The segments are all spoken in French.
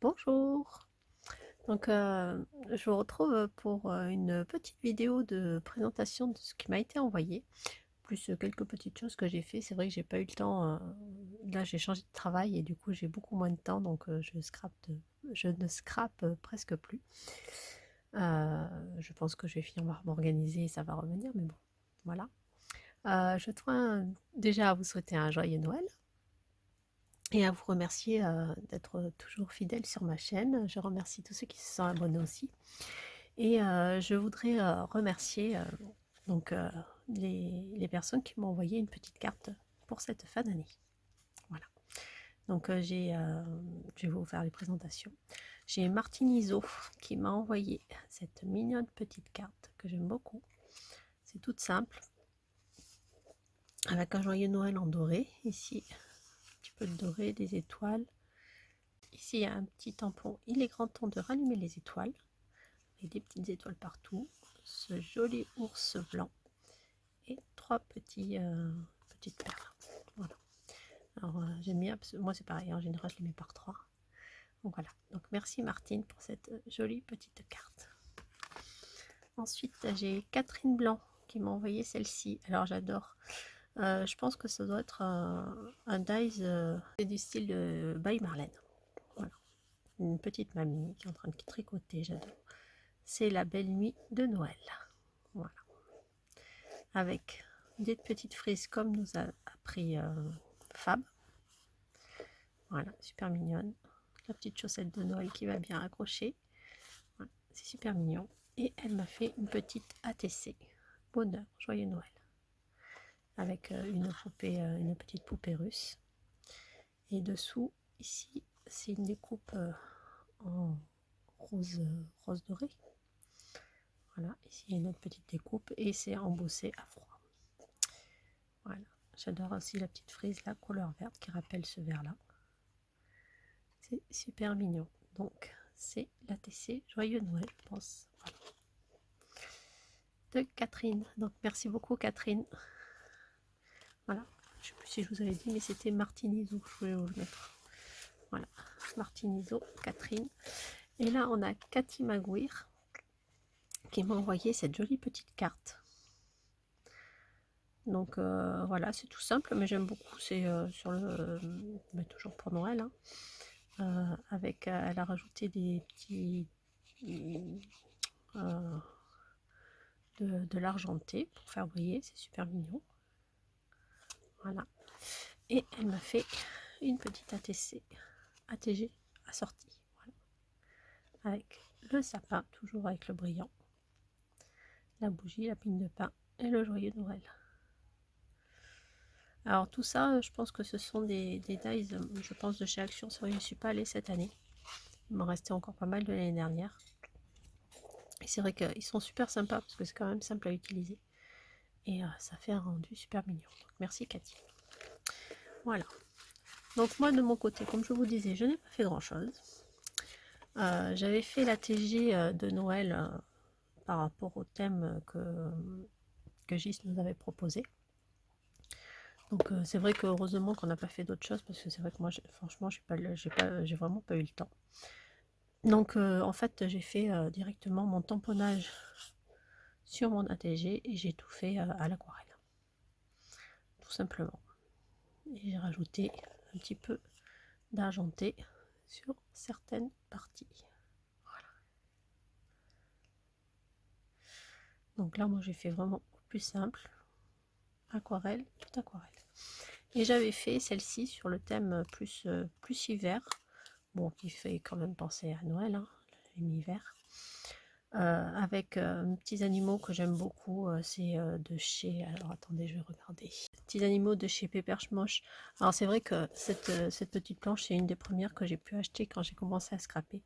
Bonjour. Donc, je vous retrouve pour une petite vidéo de présentation de ce qui m'a été envoyé, plus quelques petites choses que j'ai fait. C'est vrai que j'ai pas eu le temps. Là, j'ai changé de travail et du coup, j'ai beaucoup moins de temps, donc je ne scrape presque plus. Je pense que je vais finir par m'organiser et ça va revenir, mais bon, voilà. Je tiens déjà à vous souhaiter un joyeux Noël et à vous remercier d'être toujours fidèle sur ma chaîne. Je remercie tous ceux qui se sont abonnés aussi. Et je voudrais remercier donc, les personnes qui m'ont envoyé une petite carte pour cette fin d'année. Voilà. Donc je vais vous faire les présentations. J'ai Martine Iso qui m'a envoyé cette mignonne petite carte que j'aime beaucoup. C'est toute simple, avec un joyeux Noël en doré. Ici, un petit peu de doré, des étoiles. Ici, il y a un petit tampon. Il est grand temps de rallumer les étoiles. Et des petites étoiles partout. Ce joli ours blanc. Et trois petites perles. Voilà. Alors j'ai mis, moi c'est pareil, en général je les mets par trois. Donc voilà. Donc merci Martine pour cette jolie petite carte. Ensuite j'ai Catherine Blanc qui m'a envoyé celle-ci. Alors j'adore. Je pense que ça doit être un dies du style de By Marlène. Voilà. Une petite mamie qui est en train de tricoter, j'adore. C'est la belle nuit de Noël. Voilà. Avec des petites frises comme nous a appris Fab. Voilà, super mignonne. La petite chaussette de Noël qui va bien accrocher. Voilà, c'est super mignon. Et elle m'a fait une petite ATC. Bonheur, joyeux Noël. Avec une petite poupée russe. Et dessous, ici, c'est une découpe en rose doré. Voilà, ici il y a une autre petite découpe et c'est embossé à froid. Voilà, j'adore aussi la petite frise, la couleur verte qui rappelle ce vert-là. C'est super mignon. Donc, c'est l'ATC Joyeux Noël, je pense. Voilà. De Catherine. Donc, merci beaucoup, Catherine. Voilà. Je ne sais plus si je vous avais dit, mais c'était Martinizo. Je voulais vous le mettre. Voilà. Martinizo, Catherine. Et là, on a Cathy Magouir qui m'a envoyé cette jolie petite carte. Donc, voilà, c'est tout simple, mais j'aime beaucoup. C'est sur le. Mais toujours pour Noël. Hein. Avec, elle a rajouté des petits. De l'argenté pour faire briller, c'est super mignon. Voilà. Et elle m'a fait une petite ATG assortie. Voilà. Avec le sapin, toujours avec le brillant, la bougie, la pine de pain et le joyeux Noël. Alors tout ça, je pense que ce sont des dies, je pense, de chez Action. C'est vrai que je ne suis pas allée cette année. Il m'en restait encore pas mal de l'année dernière. Et c'est vrai qu'ils sont super sympas parce que c'est quand même simple à utiliser. Et ça fait un rendu super mignon. Donc, merci Cathy. Voilà. Donc moi de mon côté, comme je vous disais, je n'ai pas fait grand chose. J'avais fait la TG de Noël par rapport au thème que Gis nous avait proposé. Donc c'est vrai que heureusement qu'on n'a pas fait d'autres choses parce que c'est vrai que moi franchement j'ai vraiment pas eu le temps. Donc en fait j'ai fait directement mon tamponnage sur mon ATG et j'ai tout fait à l'aquarelle. Tout simplement. Et j'ai rajouté un petit peu d'argenté sur certaines parties. Voilà. Donc là moi j'ai fait vraiment plus simple. Aquarelle, tout aquarelle. Et j'avais fait celle-ci sur le thème plus hiver, bon, qui fait quand même penser à Noël, hein, l'hiver, avec petits animaux que j'aime beaucoup, c'est de chez, alors attendez, je vais regarder, petits animaux de chez Pepperschmosh. Alors c'est vrai que cette petite planche, c'est une des premières que j'ai pu acheter quand j'ai commencé à scraper,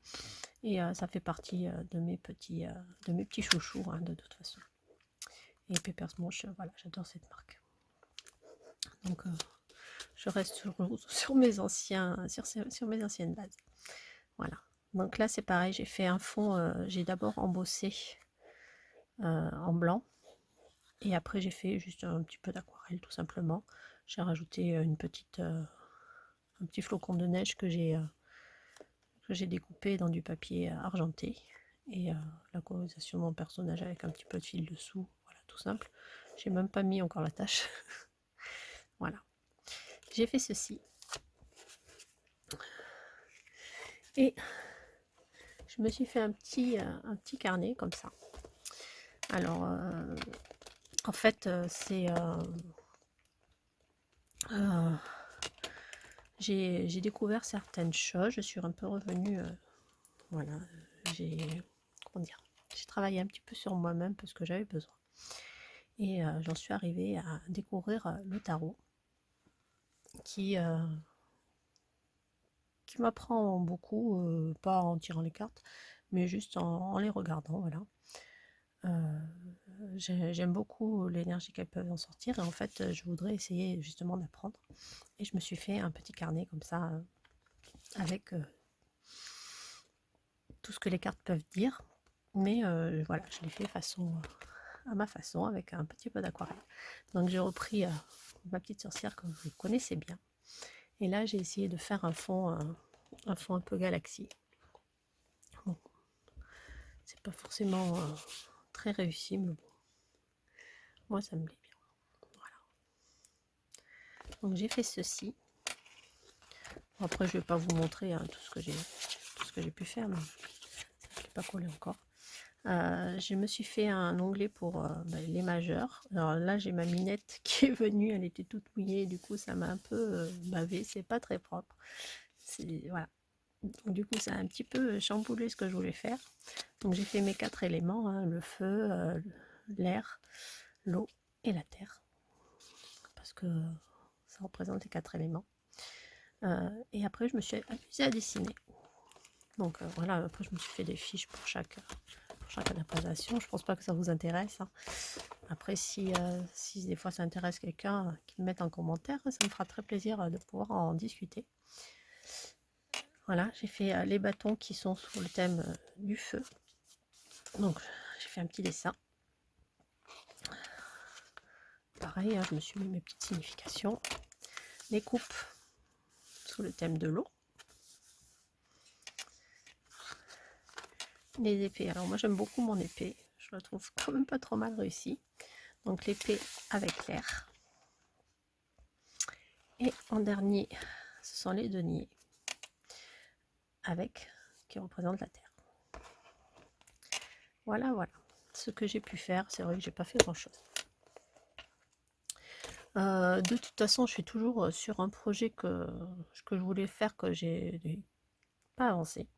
et ça fait partie de mes petits chouchous, hein, de toute façon. Et Pepperschmosh, voilà, j'adore cette marque. Donc je reste sur mes anciennes bases. Voilà. Donc là c'est pareil, j'ai fait un fond, j'ai d'abord embossé en blanc et après j'ai fait juste un petit peu d'aquarelle tout simplement. J'ai rajouté un petit flocon de neige que que j'ai découpé dans du papier argenté. Et la colorisation de mon personnage avec un petit peu de fil dessous, voilà, tout simple. J'ai même pas mis encore la tâche. Voilà, j'ai fait ceci. Et je me suis fait un petit carnet comme ça. Alors, en fait, j'ai découvert certaines choses. Je suis un peu revenue, voilà, j'ai travaillé un petit peu sur moi-même parce que j'avais besoin. Et j'en suis arrivée à découvrir le tarot qui m'apprend beaucoup, pas en tirant les cartes, mais juste en les regardant, voilà. J'aime beaucoup l'énergie qu'elles peuvent en sortir et en fait je voudrais essayer justement d'apprendre et je me suis fait un petit carnet comme ça avec tout ce que les cartes peuvent dire, mais voilà, je l'ai fait à ma façon avec un petit peu d'aquarelle. Donc j'ai repris ma petite sorcière que vous connaissez bien et là j'ai essayé de faire un fond un peu galaxie. Bon, c'est pas forcément très réussi, mais bon, moi ça me plaît bien. Voilà. Donc j'ai fait ceci. Bon, après je vais pas vous montrer tout ce que j'ai pu faire, mais ça n'est pas collé encore. Je me suis fait un onglet pour les majeurs. Alors là j'ai ma minette qui est venue, elle était toute mouillée, du coup ça m'a un peu bavé, c'est pas très propre. Voilà. Donc, du coup ça a un petit peu chamboulé ce que je voulais faire. Donc j'ai fait mes 4 éléments, hein, le feu, l'air, l'eau et la terre. Parce que ça représente les 4 éléments. Et après je me suis amusée à dessiner. Donc voilà, après je me suis fait des fiches pour chaque adaptation. Je pense pas que ça vous intéresse, hein. Après si des fois ça intéresse quelqu'un, qui me mette en commentaire, ça me fera très plaisir de pouvoir en discuter. Voilà, j'ai fait les bâtons qui sont sous le thème du feu. Donc j'ai fait un petit dessin. Pareil, hein, je me suis mis mes petites significations. Les coupes sous le thème de l'eau. Les épées, alors moi j'aime beaucoup mon épée, je la trouve quand même pas trop mal réussie. Donc l'épée avec l'air. Et en dernier, ce sont les deniers avec qui représentent la terre. Voilà, voilà ce que j'ai pu faire. C'est vrai que j'ai pas fait grand chose. De toute façon, je suis toujours sur un projet que je voulais faire, que j'ai pas avancé,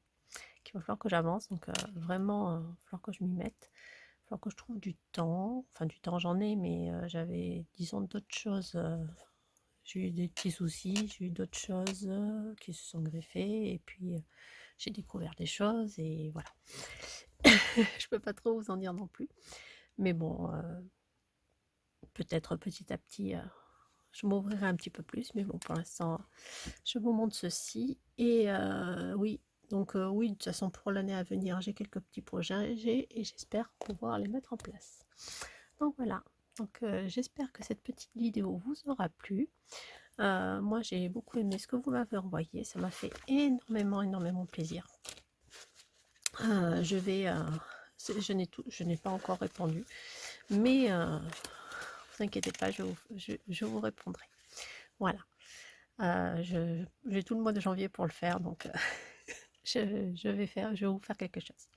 qu'il va falloir que j'avance. Donc vraiment, il va falloir que je m'y mette. Il va falloir que je trouve du temps. Enfin, du temps j'en ai, mais j'avais, disons, d'autres choses. J'ai eu des petits soucis, j'ai eu d'autres choses qui se sont greffées, et puis j'ai découvert des choses, et voilà. Je peux pas trop vous en dire non plus. Mais bon, peut-être petit à petit, je m'ouvrirai un petit peu plus. Mais bon, pour l'instant, je vous montre ceci. Et oui, donc oui, de toute façon, pour l'année à venir, j'ai quelques petits projets et j'espère pouvoir les mettre en place. Donc voilà. Donc j'espère que cette petite vidéo vous aura plu. Moi, j'ai beaucoup aimé ce que vous m'avez envoyé. Ça m'a fait énormément plaisir. Je n'ai pas encore répondu, mais vous inquiétez pas, je vous répondrai. Voilà. J'ai tout le mois de janvier pour le faire, donc je vais vous faire quelque chose.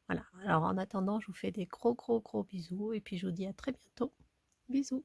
Voilà. Alors en attendant, je vous fais des gros bisous et puis je vous dis à très bientôt. Bisous.